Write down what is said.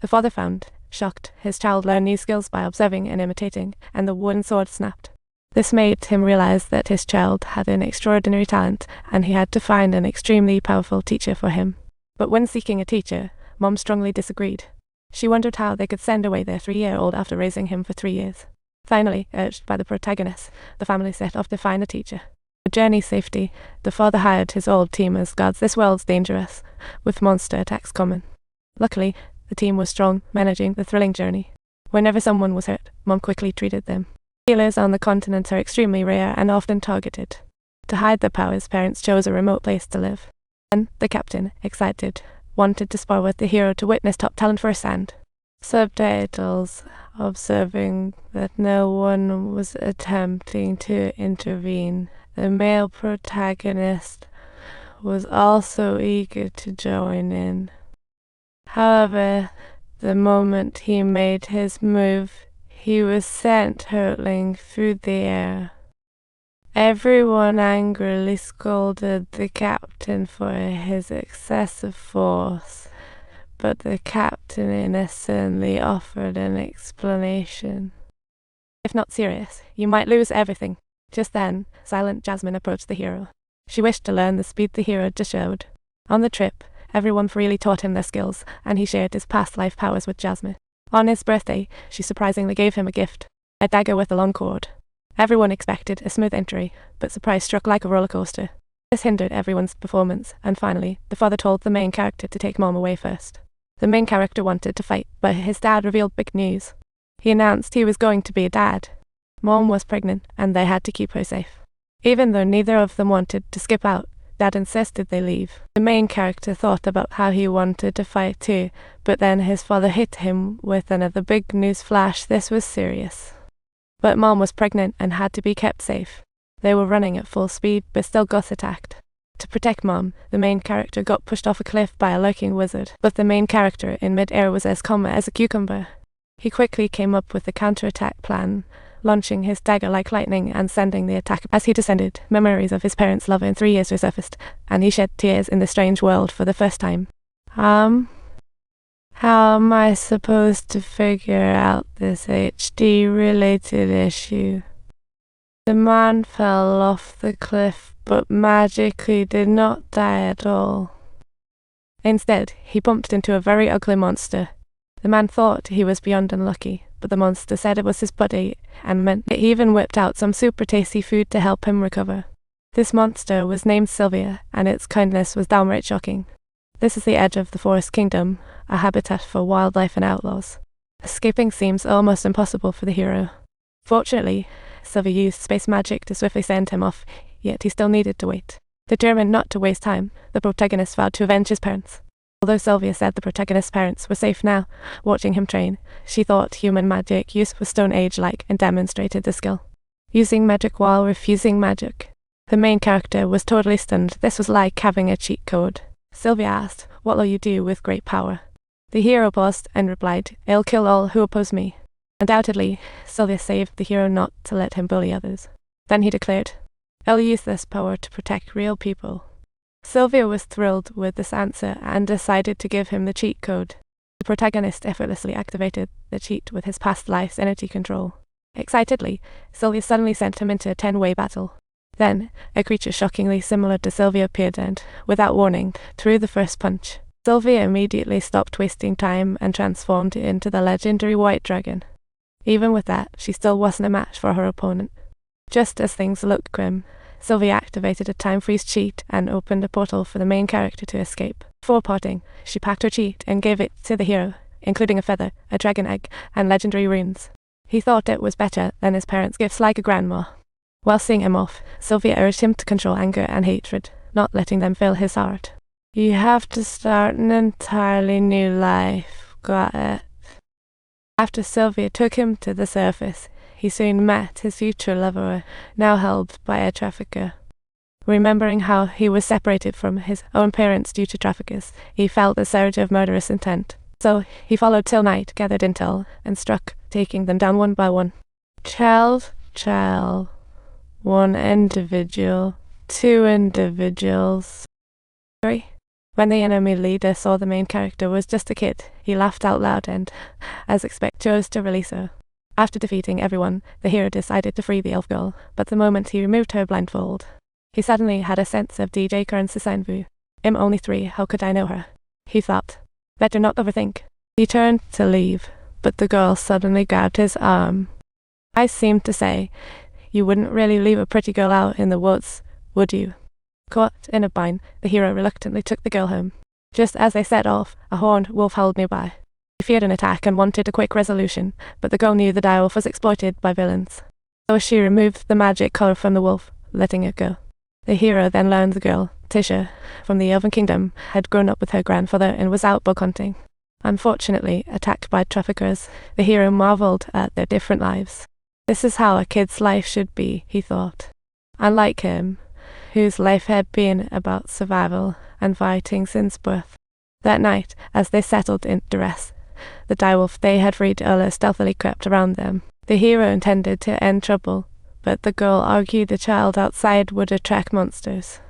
The father found, shocked, his child learned new skills by observing and imitating, and the wooden sword snapped. This made him realize that his child had an extraordinary talent, and he had to find an extremely powerful teacher for him. But when seeking a teacher, Mom strongly disagreed. She wondered how they could send away their 3-year-old after raising him for 3 years. Finally, urged by the protagonist, the family set off to find a teacher. For journey's safety, the father hired his old team as guards. This world's dangerous, with monster attacks common. Luckily, the team was strong, managing the thrilling journey. Whenever someone was hurt, Mom quickly treated them. Healers on the continent are extremely rare and often targeted. To hide their powers, parents chose a remote place to live. Then, the captain, excited, wanted to spar with the hero to witness top talent firsthand. Subtitles, observing that no one was attempting to intervene. The male protagonist was also eager to join in. However, the moment he made his move, he was sent hurtling through the air. Everyone angrily scolded the captain for his excessive force, but the captain innocently offered an explanation. If not serious, you might lose everything. Just then, silent Jasmine approached the hero. She wished to learn the speed the hero just showed. On the trip, everyone freely taught him their skills, and he shared his past life powers with Jasmine. On his birthday, she surprisingly gave him a gift, a dagger with a long cord. Everyone expected a smooth entry, but surprise struck like a roller coaster. This hindered everyone's performance, and finally, the father told the main character to take Mom away first. The main character wanted to fight, but his dad revealed big news. He announced he was going to be a dad. Mom was pregnant, and they had to keep her safe. Even though neither of them wanted to skip out, Dad insisted they leave. The main character thought about how he wanted to fight too, but then his father hit him with another big news flash. This was serious. But Mom was pregnant and had to be kept safe. They were running at full speed, but still got attacked. To protect Mom, the main character got pushed off a cliff by a lurking wizard, but the main character in mid-air was as calm as a cucumber. He quickly came up with a counterattack plan, launching his dagger like lightning and sending the attack. As he descended, memories of his parents' love in 3 years resurfaced, and he shed tears in the strange world for the first time. How am I supposed to figure out this HD-related issue? The man fell off the cliff, but magically did not die at all. Instead, he bumped into a very ugly monster. The man thought he was beyond unlucky, but the monster said it was his buddy, and meant that he even whipped out some super tasty food to help him recover. This monster was named Sylvia, and its kindness was downright shocking. This is the edge of the Forest Kingdom, a habitat for wildlife and outlaws. Escaping seems almost impossible for the hero. Fortunately, Sylvia used space magic to swiftly send him off, yet he still needed to wait. Determined not to waste time, the protagonist vowed to avenge his parents. Although Sylvia said the protagonist's parents were safe now, watching him train, she thought human magic use was Stone Age-like and demonstrated the skill. Using magic while refusing magic. The main character was totally stunned. This was like having a cheat code. Sylvia asked, "What will you do with great power?" The hero paused and replied, "I'll kill all who oppose me." Undoubtedly, Sylvia saved the hero not to let him bully others. Then he declared, "I'll use this power to protect real people." Sylvia was thrilled with this answer and decided to give him the cheat code. The protagonist effortlessly activated the cheat with his past life's energy control. Excitedly, Sylvia suddenly sent him into a 10-way battle. Then, a creature shockingly similar to Sylvia appeared and, without warning, threw the first punch. Sylvia immediately stopped wasting time and transformed into the legendary White Dragon. Even with that, she still wasn't a match for her opponent. Just as things looked grim, Sylvia activated a time freeze cheat and opened a portal for the main character to escape. Before parting, she packed her cheat and gave it to the hero, including a feather, a dragon egg, and legendary runes. He thought it was better than his parents' gifts like a grandma. While seeing him off, Sylvia urged him to control anger and hatred, not letting them fill his heart. "You have to start an entirely new life, got it?" After Sylvia took him to the surface, he soon met his future lover, now held by a trafficker. Remembering how he was separated from his own parents due to traffickers, he felt a surge of murderous intent. So he followed till night, gathered intel, and struck, taking them down one by one. Child, one individual, two individuals. 3. When the enemy leader saw the main character was just a kid, he laughed out loud and, as expected, chose to release her. After defeating everyone, the hero decided to free the elf girl, but the moment he removed her blindfold, he suddenly had a sense of DJ Kern's vu. I'm only 3, how could I know her? He thought. Better not overthink. He turned to leave, but the girl suddenly grabbed his arm. I seemed to say, you wouldn't really leave a pretty girl out in the woods, would you? Caught in a bind, the hero reluctantly took the girl home. Just as they set off, a horned wolf howled nearby. He feared an attack and wanted a quick resolution, but the girl knew the direwolf was exploited by villains. So she removed the magic color from the wolf, letting it go. The hero then learned the girl, Tisha, from the Elven Kingdom, had grown up with her grandfather and was out bug hunting. Unfortunately, attacked by traffickers, the hero marveled at their different lives. This is how a kid's life should be, he thought. Unlike him, whose life had been about survival and fighting since birth. That night, as they settled into rest, the direwolf they had freed earlier stealthily crept around them. The hero intended to end trouble, but the girl argued the child outside would attract monsters.